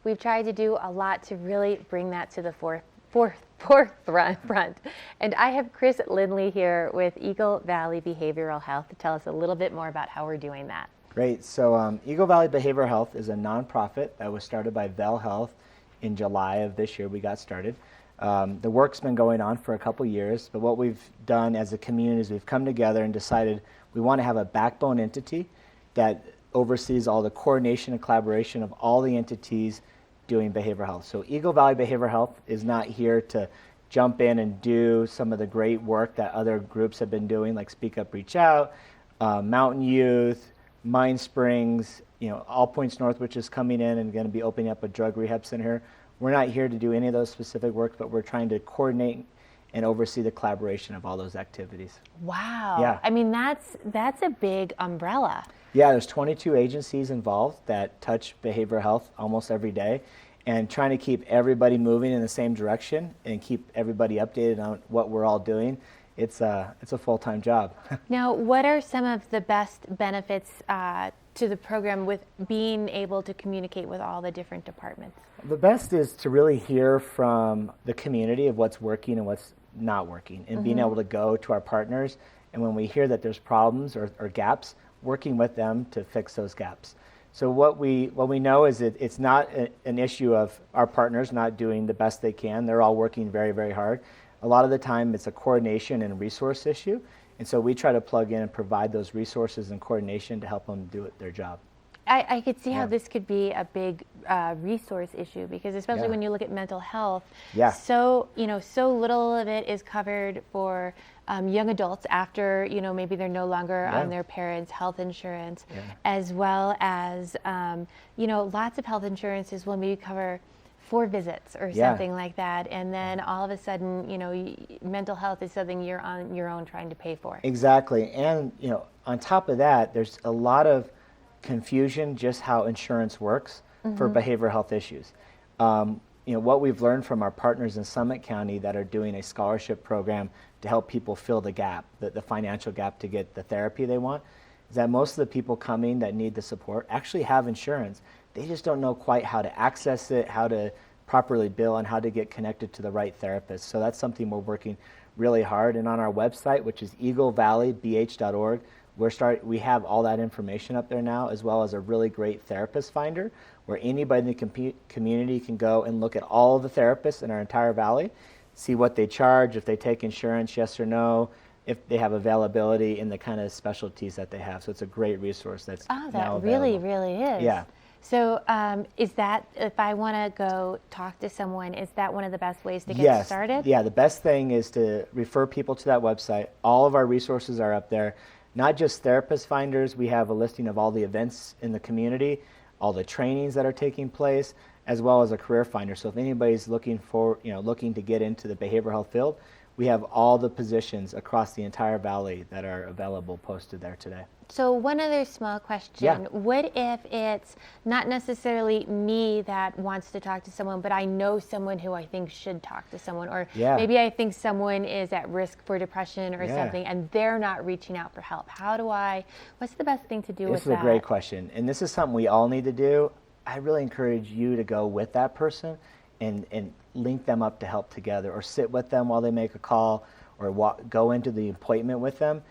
we've tried to do a lot to really bring that to the front. And I have Chris Lindley here with Eagle Valley Behavioral Health to tell us a little bit more about how we're doing that. Great. So Eagle Valley Behavioral Health is a nonprofit that was started by Vail Health in July of this year. We got started. The work's been going on for a couple years, but what we've done as a community is we've come together and decided we want to have a backbone entity that oversees all the coordination and collaboration of all the entities doing behavioral health. So Eagle Valley Behavioral Health is not here to jump in and do some of the great work that other groups have been doing, like Speak Up, Reach Out, Mountain Youth, Mind Springs, All Points North, which is coming in and going to be opening up a drug rehab center here. We're not here to do any of those specific work, but we're trying to coordinate and oversee the collaboration of all those activities. Wow. Yeah. I mean, that's a big umbrella. Yeah, there's 22 agencies involved that touch behavioral health almost every day, and trying to keep everybody moving in the same direction and keep everybody updated on what we're all doing. It's a full-time job. Now, what are some of the best benefits to the program with being able to communicate with all the different departments? The best is to really hear from the community of what's working and what's not working, and being able to go to our partners, and when we hear that there's problems or gaps, working with them to fix those gaps. So what we know is that it's not an issue of our partners not doing the best they can. They're all working very, very hard. A lot of the time it's a coordination and resource issue, and so we try to plug in and provide those resources and coordination to help them do their job. I could see how this could be a big resource issue, because especially when you look at mental health, so little of it is covered for young adults after maybe they're no longer on their parents' health insurance, as well as lots of health insurances will maybe cover 4 visits or something like that, and then all of a sudden mental health is something you're on your own trying to pay for. Exactly, and on top of that, there's a lot of confusion just how insurance works for behavioral health issues. What we've learned from our partners in Summit County that are doing a scholarship program to help people fill the gap, the financial gap to get the therapy they want, is that most of the people coming that need the support actually have insurance. They just don't know quite how to access it, how to properly bill, and how to get connected to the right therapist. So that's something we're working really hard. And on our website, which is eaglevalleybh.org, we have all that information up there now, as well as a really great therapist finder where anybody in the community can go and look at all the therapists in our entire valley, see what they charge, if they take insurance, yes or no, if they have availability in the kind of specialties that they have. So it's a great resource that's now available. Really is. Yeah. So is that, if I want to go talk to someone, is that one of the best ways to get started? Yeah, the best thing is to refer people to that website. All of our resources are up there. Not just therapist finders, we have a listing of all the events in the community, all the trainings that are taking place, as well as a career finder. So if anybody's looking to get into the behavioral health field, we have all the positions across the entire valley that are available posted there today. So one other small question. What if it's not necessarily me that wants to talk to someone, but I know someone who I think should talk to someone, or maybe I think someone is at risk for depression or something, and they're not reaching out for help. What's the best thing to do with that? This is a great question, and this is something we all need to do. I really encourage you to go with that person and link them up to help together, or sit with them while they make a call, or go into the appointment with them.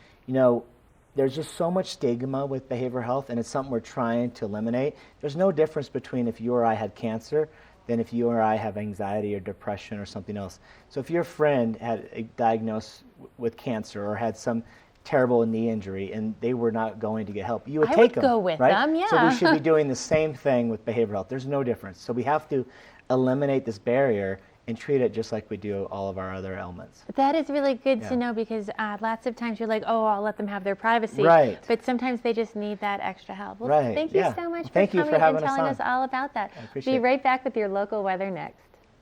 There's just so much stigma with behavioral health, and it's something we're trying to eliminate. There's no difference between if you or I had cancer than if you or I have anxiety or depression or something else. So if your friend had a diagnosis with cancer or had some terrible knee injury and they were not going to get help, you would take them. I would go with them, yeah. So we should be doing the same thing with behavioral health. There's no difference. So we have to eliminate this barrier and treat it just like we do all of our other ailments. That is really good to know, because lots of times you're like, oh, I'll let them have their privacy. Right. But sometimes they just need that extra help. Well, right. Thank you so much for coming and telling us all about that. I appreciate it. Be right back with your local weather next.